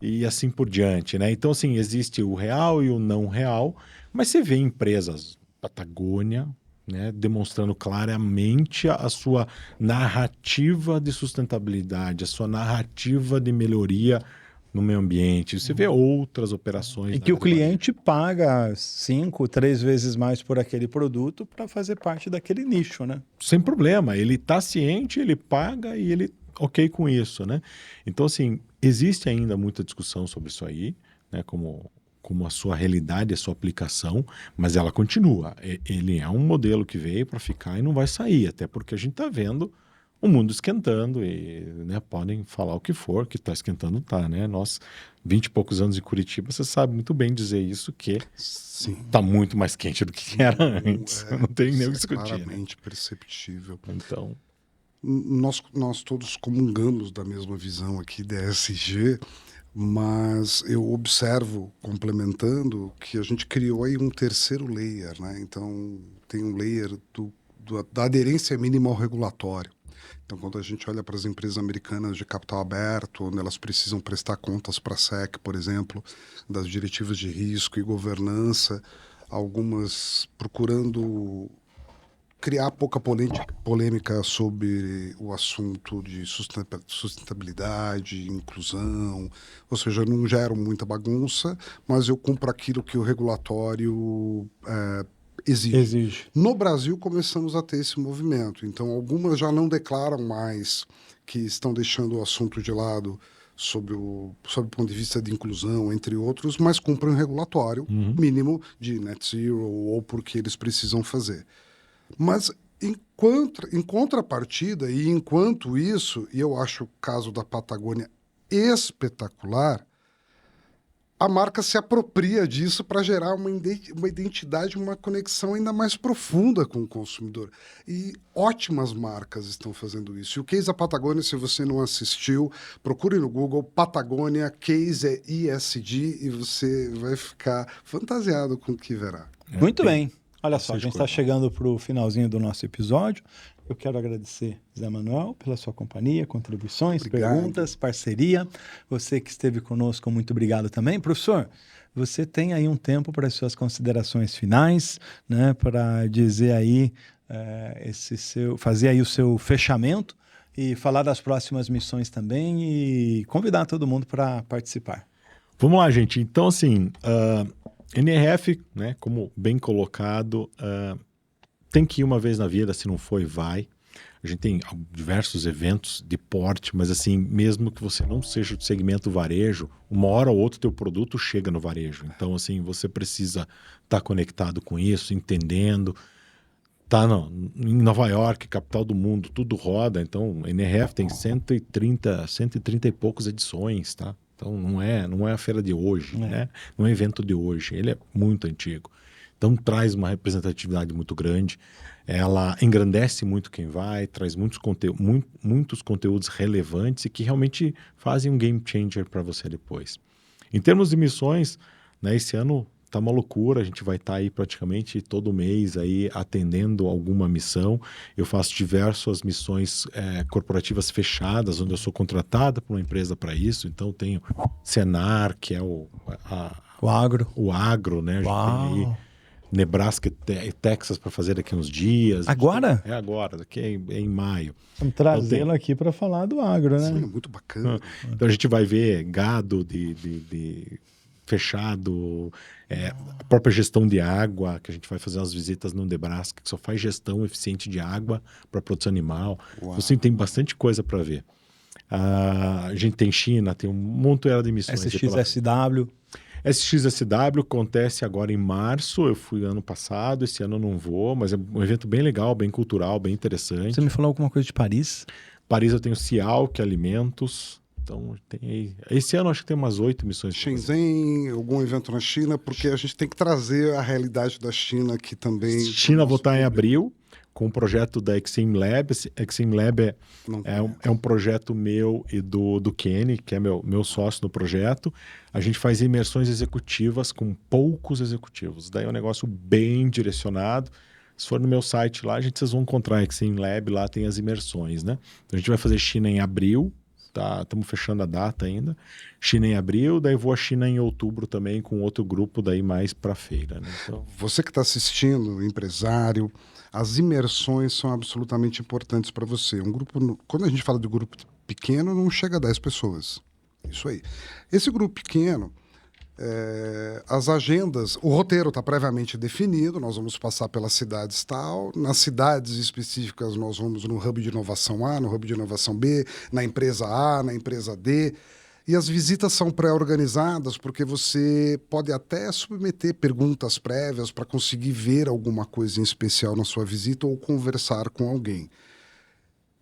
C: e assim por diante, né? Então, assim, existe o real e o não real, mas você vê empresas, Patagônia, né, demonstrando claramente a sua narrativa de sustentabilidade, a sua narrativa de melhoria no meio ambiente. Você vê outras operações.
A: E que o cliente paga 5, 3 vezes mais por aquele produto para fazer parte daquele nicho, né?
C: Sem problema. Ele está ciente, ele paga e ele ok com isso, né? Então, assim, existe ainda muita discussão sobre isso aí, né? Como a sua realidade, a sua aplicação, mas ela continua. Ele é um modelo que veio para ficar e não vai sair, até porque a gente está vendo o mundo esquentando e, né, podem falar o que for, que está esquentando, tá, né? Nós, 20 e poucos anos em Curitiba, você sabe muito bem dizer isso, que está muito mais quente do que era antes. Não tem nem o que discutir.
B: Claramente perceptível.
C: Então,
B: nós todos comungamos da mesma visão aqui da ESG, mas eu observo, complementando, que a gente criou aí um terceiro layer, né? Então, tem um layer da aderência mínima ao regulatório. Então, quando a gente olha para as empresas americanas de capital aberto, onde elas precisam prestar contas para a SEC, por exemplo, das diretivas de risco e governança, algumas procurando criar pouca polêmica sobre o assunto de sustentabilidade, inclusão, ou seja, não geram muita bagunça, mas eu cumpro aquilo que o regulatório exige. No Brasil, começamos a ter esse movimento. Então, algumas já não declaram mais que estão deixando o assunto de lado sob o ponto de vista de inclusão, entre outros, mas cumprem um regulatório mínimo de net zero ou porque eles precisam fazer. Mas, em contrapartida, e enquanto isso, e eu acho o caso da Patagônia espetacular, a marca se apropria disso para gerar uma identidade, uma conexão ainda mais profunda com o consumidor. E ótimas marcas estão fazendo isso. E o Case da Patagônia, se você não assistiu, procure no Google Patagônia, Case é ESG, e você vai ficar fantasiado com o que verá.
A: Muito bem. Olha só, a gente está chegando para o finalzinho do nosso episódio. Eu quero agradecer, Zé Manuel, pela sua companhia, contribuições, perguntas, parceria. Você que esteve conosco, muito obrigado também. Professor, você tem aí um tempo para as suas considerações finais, né, para dizer aí, fazer aí o seu fechamento e falar das próximas missões também e convidar todo mundo para participar.
C: Vamos lá, gente. Então, assim, NRF, né, como bem colocado, tem que ir uma vez na vida, se não for, vai. A gente tem diversos eventos de porte, mas assim, mesmo que você não seja do segmento varejo, uma hora ou outra teu produto chega no varejo. Então, assim, você precisa estar conectado com isso, entendendo. Em Nova York, capital do mundo, tudo roda. Então, a NRF tem 130 e poucas edições, tá? Então, não é a feira de hoje, né? Não é evento de hoje. Ele é muito antigo. Então, traz uma representatividade muito grande. Ela engrandece muito quem vai, traz muitos conteúdos relevantes e que realmente fazem um game changer para você depois. Em termos de missões, né, esse ano tá uma loucura. A gente vai estar aí praticamente todo mês aí atendendo alguma missão. Eu faço diversas missões corporativas fechadas, onde eu sou contratada por uma empresa para isso. Então, eu tenho Senar, que é o
A: agro.
C: O agro, né? A gente tem aí Nebraska e Texas para fazer daqui uns dias.
A: Agora?
C: É agora, daqui é em maio.
A: Vamos trazê-lo aqui para falar do agro, né?
B: Sim, muito bacana.
C: Então a gente vai ver gado de fechado, a própria gestão de água, que a gente vai fazer umas visitas no Nebraska, que só faz gestão eficiente de água para produção animal. Então, assim, tem bastante coisa para ver. A gente tem China, tem um monte de missões.
A: SXSW.
C: SXSW acontece agora em março, eu fui ano passado, esse ano eu não vou, mas é um evento bem legal, bem cultural, bem interessante.
A: Você me falou alguma coisa de Paris?
C: Paris eu tenho Cial, que é alimentos, então tem aí. Esse ano acho que tem umas 8 missões.
B: Shenzhen, algum evento na China, porque a gente tem que trazer a realidade da China aqui também.
C: China vou estar em abril, com o projeto da Exim Lab. Exim Lab é um projeto meu e do Kenny, que é meu sócio no projeto. A gente faz imersões executivas com poucos executivos. Daí é um negócio bem direcionado. Se for no meu site lá, vocês vão encontrar a Exim Lab, lá tem as imersões, né? Então a gente vai fazer China em abril, tá? Estamos fechando a data ainda. China em abril, daí vou a China em outubro também, com outro grupo daí mais para feira, né? Então...
B: Você que está assistindo, empresário, as imersões são absolutamente importantes para você. Um grupo, quando a gente fala de grupo pequeno, não chega a 10 pessoas. Isso aí. Esse grupo pequeno, as agendas, o roteiro está previamente definido, nós vamos passar pelas cidades tal, nas cidades específicas nós vamos no hub de inovação A, no hub de inovação B, na empresa A, na empresa D. E as visitas são pré-organizadas porque você pode até submeter perguntas prévias para conseguir ver alguma coisa em especial na sua visita ou conversar com alguém.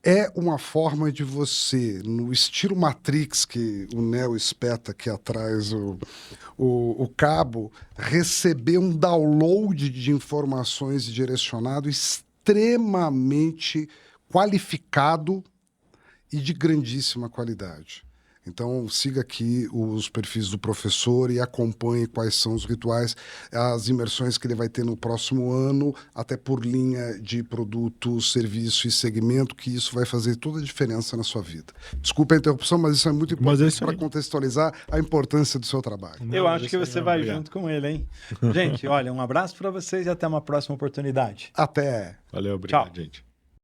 B: É uma forma de você, no estilo Matrix, que o Neo espeta aqui atrás o cabo, receber um download de informações direcionado extremamente qualificado e de grandíssima qualidade. Então, siga aqui os perfis do professor e acompanhe quais são os rituais, as imersões que ele vai ter no próximo ano, até por linha de produto, serviço e segmento, que isso vai fazer toda a diferença na sua vida. Desculpa a interrupção, mas isso é muito importante para contextualizar a importância do seu trabalho.
A: Eu acho que você vai junto com ele, hein? Gente, olha, um abraço para vocês e até uma próxima oportunidade.
B: Até.
C: Valeu, obrigado,
A: Tchau.
C: gente.